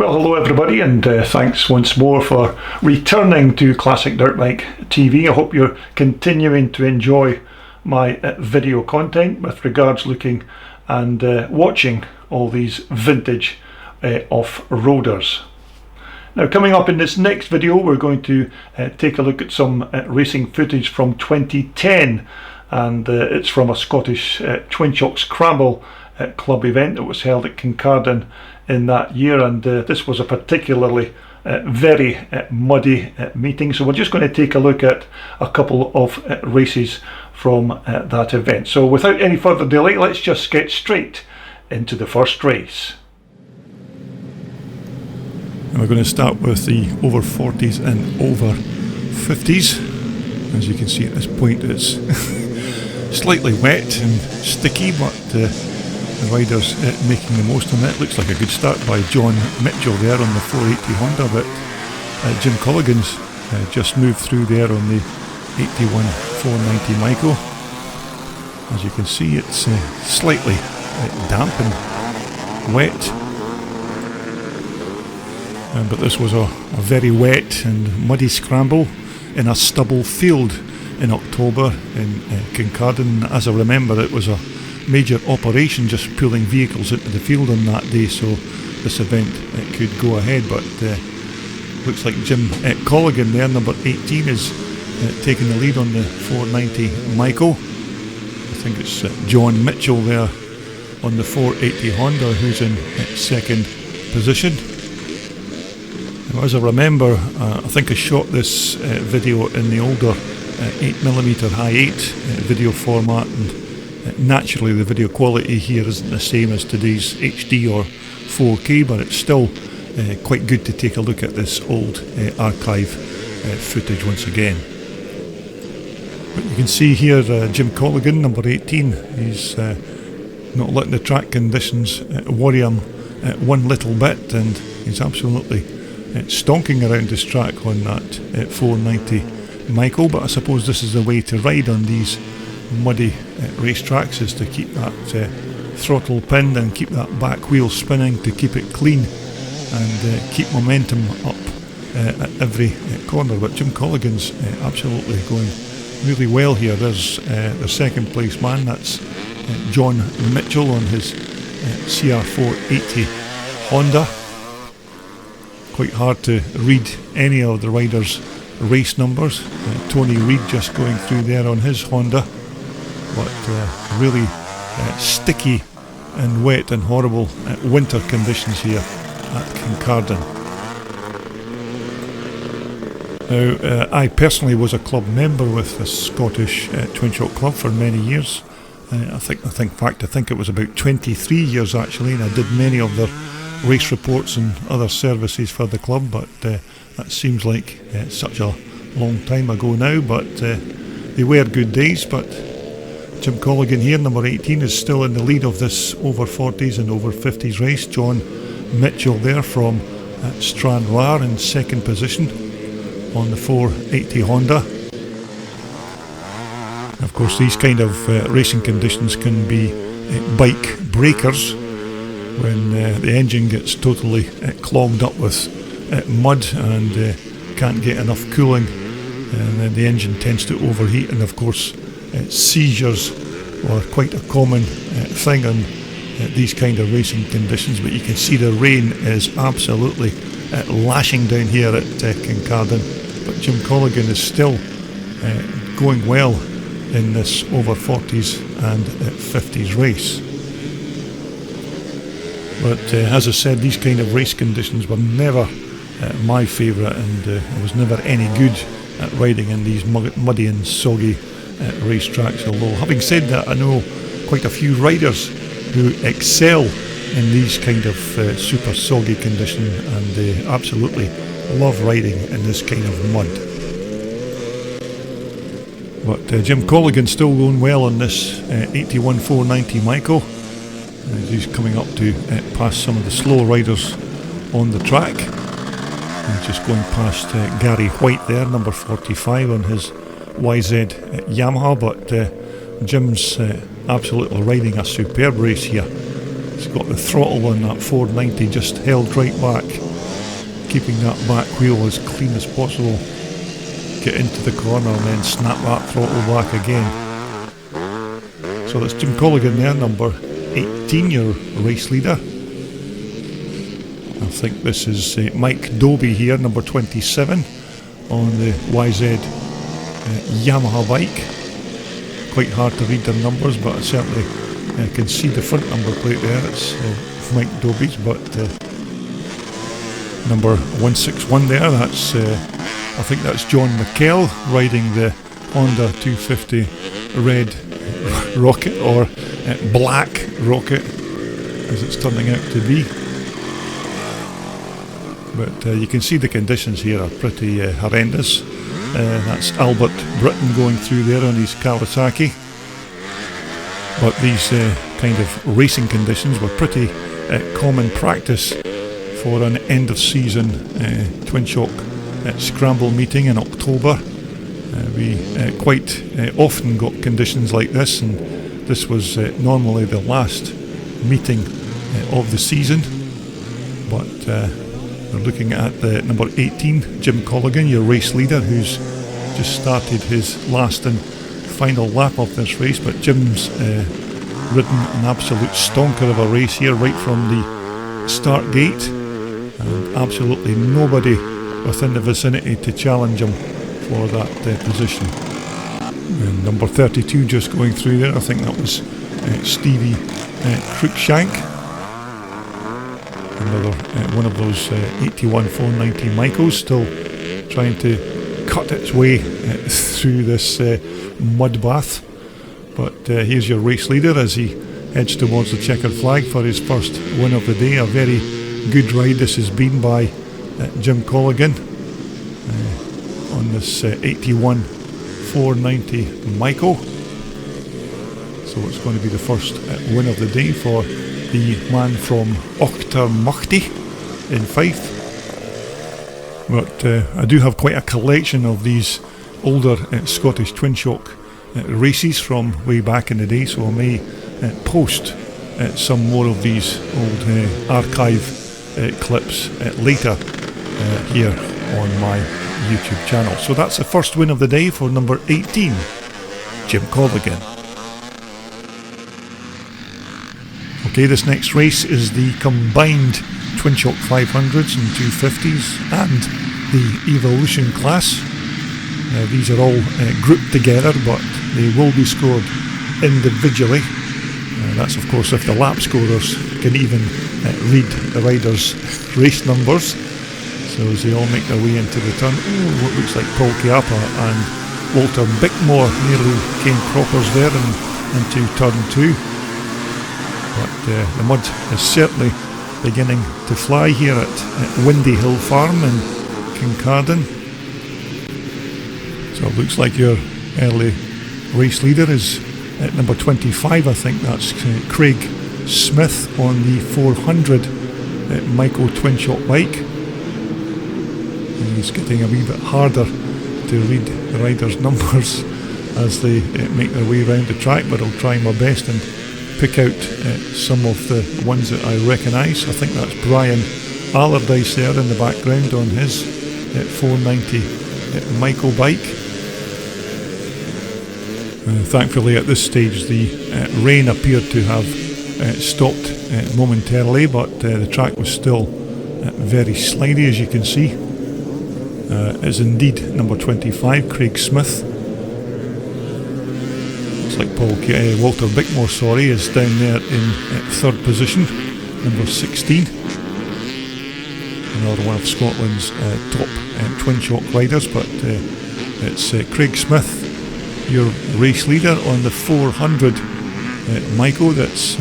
Well, hello everybody, and thanks once more for returning to Classic Dirt Bike TV. I hope you're continuing to enjoy my video content with regards looking and watching all these vintage off-roaders. Now, coming up in this next video, we're going to take a look at some racing footage from 2010, and it's from a Scottish Twinshock Scramble club event that was held at Kincardine in that year, and this was a particularly very muddy meeting, so we're just going to take a look at a couple of races from that event. So without any further delay, let's just get straight into the first race. And we're going to start with the over 40s and over 50s. As you can see at this point, it's slightly wet and sticky, but the riders making the most of it. Looks like a good start by John Mitchell there on the 480 Honda, but Jim Colligan's just moved through there on the 81 490 Micro. As you can see, it's slightly damp and wet, but this was a very wet and muddy scramble in a stubble field in October in Kincardine. As I remember, it was a major operation just pulling vehicles into the field on that day, so this event could go ahead, but looks like Jim Colligan there, number 18, is taking the lead on the 490 Michael. I think it's John Mitchell there on the 480 Honda who's in second position. Now, as I remember, I think I shot this video in the older 8mm high 8 video format, and naturally the video quality here isn't the same as today's HD or 4K, but it's still quite good to take a look at this old archive footage once again. But you can see here Jim Colligan, number 18, he's not letting the track conditions worry him one little bit, and he's absolutely stonking around this track on that 490 Michael. But I suppose this is the way to ride on these muddy racetracks, is to keep that throttle pinned and keep that back wheel spinning to keep it clean and keep momentum up at every corner. But Jim Colligan's absolutely going really well here. There's the second place man, that's John Mitchell on his CR480 Honda. Quite hard to read any of the riders' race numbers. Tony Reid just going through there on his Honda, but really sticky and wet and horrible winter conditions here at Kincardine. Now, I personally was a club member with the Scottish Twinshock Club for many years. I think it was about 23 years actually, and I did many of their race reports and other services for the club, but that seems like such a long time ago now, but they were good days. But Jim Colligan here, number 18, is still in the lead of this over 40s and over 50s race. John Mitchell there from Stranraer in second position on the 480 Honda. Of course, these kind of racing conditions can be bike breakers when the engine gets totally clogged up with mud and can't get enough cooling, and then the engine tends to overheat, and of course seizures are quite a common thing on these kind of racing conditions. But you can see the rain is absolutely lashing down here at Kincardine, but Jim Colligan is still going well in this over 40s and 50s race. But as I said, these kind of race conditions were never my favourite, and I was never any good at riding in these muddy and soggy racetracks. Although, having said that, I know quite a few riders who excel in these kind of super soggy conditions, and they absolutely love riding in this kind of mud. But Jim Colligan still going well on this 81 490 Michael. He's coming up to past some of the slow riders on the track. He's just going past Gary White there, number 45 on his YZ Yamaha, but Jim's absolutely riding a superb race here. He's got the throttle on that 490 just held right back keeping that back wheel as clean as possible. Get into the corner and then snap that throttle back again. So that's Jim Colligan there, number 18, your race leader. I think this is Mike Doby here, number 27, on the YZ Yamaha bike. Quite hard to read their numbers, but I certainly can see the front number plate there. It's Mike Doby's, but number 161 there, that's I think that's John McKell riding the Honda 250 Red Rocket, or Black Rocket as it's turning out to be. But you can see the conditions here are pretty horrendous. That's Albert Britton going through there on his Kawasaki. But these kind of racing conditions were pretty common practice for an end of season Twinshock Scramble meeting in October. We quite often got conditions like this, and this was normally the last meeting of the season. But we're looking at the number 18, Jim Colligan, your race leader, who's just started his last and final lap of this race. But Jim's ridden an absolute stonker of a race here right from the start gate, and absolutely nobody within the vicinity to challenge him for that position. And number 32 just going through there, I think that was Stevie Cruikshank. Another one of those 81 490 Michaels, still trying to cut its way through this mud bath. But here's your race leader as he heads towards the checkered flag for his first win of the day. A very good ride this has been by Jim Colligan on this 81 490 Michael. So it's going to be the first win of the day for the man from Auchtermuchty in Fife. But I do have quite a collection of these older Scottish Twinshock races from way back in the day, so I may post some more of these old archive clips later here on my YouTube channel. So that's the first win of the day for number 18, Jim Colligan. Okay, this next race is the combined Twinshock 500s and 250s and the Evolution class. These are all grouped together, but they will be scored individually. That's of course if the lap scorers can even read the riders' race numbers. So as they all make their way into the turn, what looks like Paul Chiappa and Walter Bickmore nearly came croppers there into turn 2. But the mud is certainly beginning to fly here at Windyhill Farm in Kincardine. So it looks like your early race leader is at number 25, I think that's Craig Smith on the 400 Michael Twinshock bike. And he's getting a wee bit harder to read the riders' numbers as they make their way around the track, but I'll try my best and pick out some of the ones that I recognise. I think that's Brian Allardyce there in the background on his 490 Michael bike. Thankfully at this stage the rain appeared to have stopped momentarily, but the track was still very slidey, as you can see. Is indeed number 25, Craig Smith. Looks like Walter Bickmore, is down there in third position, number 16. Another one of Scotland's top Twinshock riders, but it's Craig Smith, your race leader on the 400 Michael, that's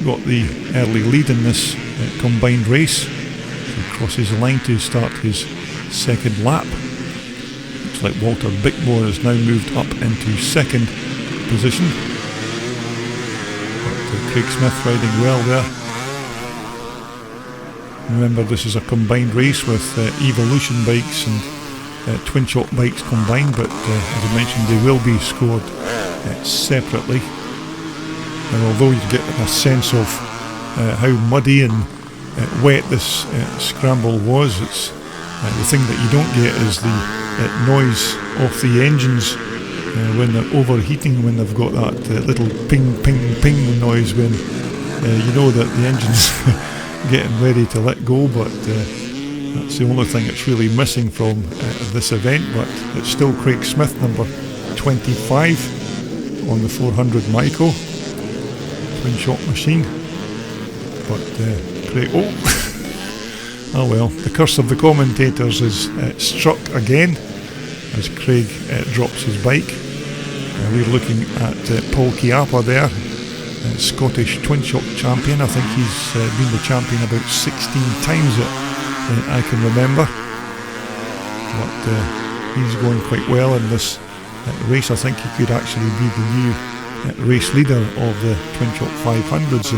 got the early lead in this combined race. He crosses the line to start his second lap. Looks like Walter Bickmore has now moved up into second position. But Craig Smith riding well there. Remember, this is a combined race with Evolution bikes and Twinshock bikes combined, but as I mentioned, they will be scored separately. And although you get a sense of how muddy and wet this scramble was. It's the thing that you don't get is the noise off the engines when they're overheating, when they've got that little ping ping ping noise when you know that the engine's getting ready to let go, but that's the only thing it's really missing from this event. But it's still Craig Smith, number 25 on the 400 Micro Twinshock machine. But Craig, oh well, the curse of the commentators is struck again as Craig drops his bike. We're looking at Paul Chiappa there, Scottish Twinshock champion. I think he's been the champion about 16 times that I can remember. But he's going quite well in this race. I think he could actually be the new race leader of the Twinshock 500s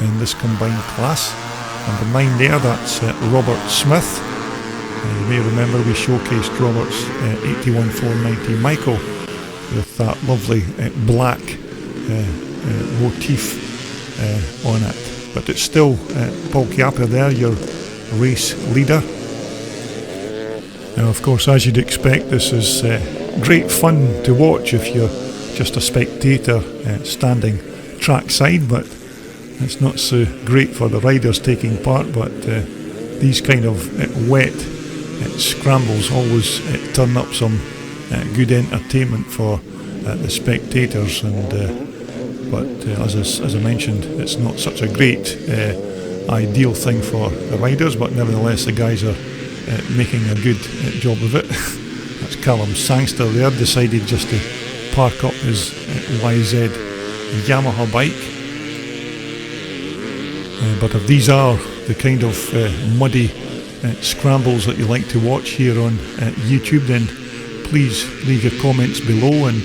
in this combined class. Number 9 there, that's Robert Smith. You may remember we showcased Robert's 81490 Micro with that lovely black motif on it. But it's still Paul Chiappa there, your race leader. Now, of course, as you'd expect, this is great fun to watch if you're just a spectator standing trackside, but it's not so great for the riders taking part. But these kind of wet scrambles always turn up some good entertainment for the spectators, and but as I mentioned, it's not such a great ideal thing for the riders, but nevertheless the guys are making a good job of it. That's Callum Sangster there, decided just to park up his YZ Yamaha bike. But if these are the kind of muddy scrambles that you like to watch here on YouTube, then please leave your comments below, and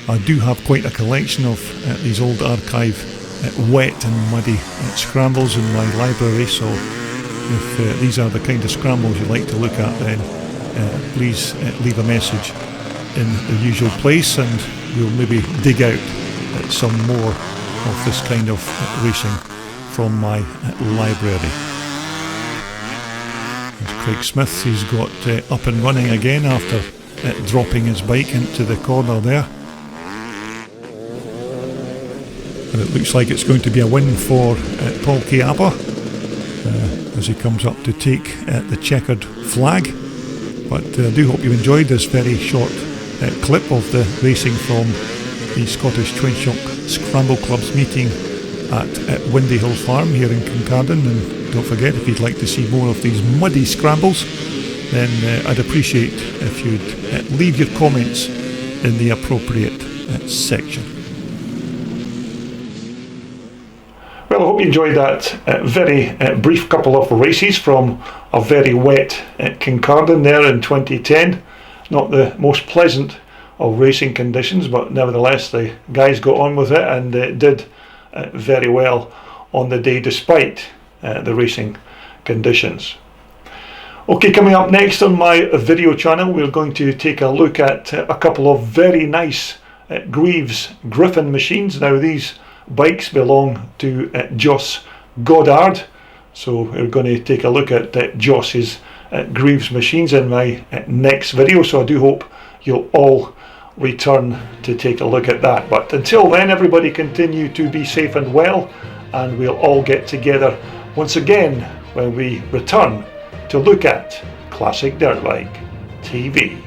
I do have quite a collection of these old archive wet and muddy scrambles in my library, so if these are the kind of scrambles you like to look at, then please leave a message in the usual place, and we'll maybe dig out some more of this kind of racing from my library. There's Craig Smith, he's got up and running again after dropping his bike into the corner there. And it looks like it's going to be a win for Paul Chiappa as he comes up to take the checkered flag. But I do hope you enjoyed this very short clip of the racing from the Scottish Twinshock Scramble Club's meeting at Windyhill Farm here in Kincardine. And don't forget, if you'd like to see more of these muddy scrambles, then I'd appreciate if you'd leave your comments in the appropriate section. Well, I hope you enjoyed that very brief couple of races from a very wet Kincardine there in 2010. Not the most pleasant of racing conditions, but nevertheless the guys got on with it and did very well on the day despite the racing conditions. Okay, coming up next on my video channel, we're going to take a look at a couple of very nice Greaves Griffin machines. Now these bikes belong to Joss Goddard, so we're going to take a look at Joss's Greaves machines in my next video, so I do hope you'll all return to take a look at that. But until then, everybody continue to be safe and well, and we'll all get together once again when we return to look at Classic Dirt Bike TV.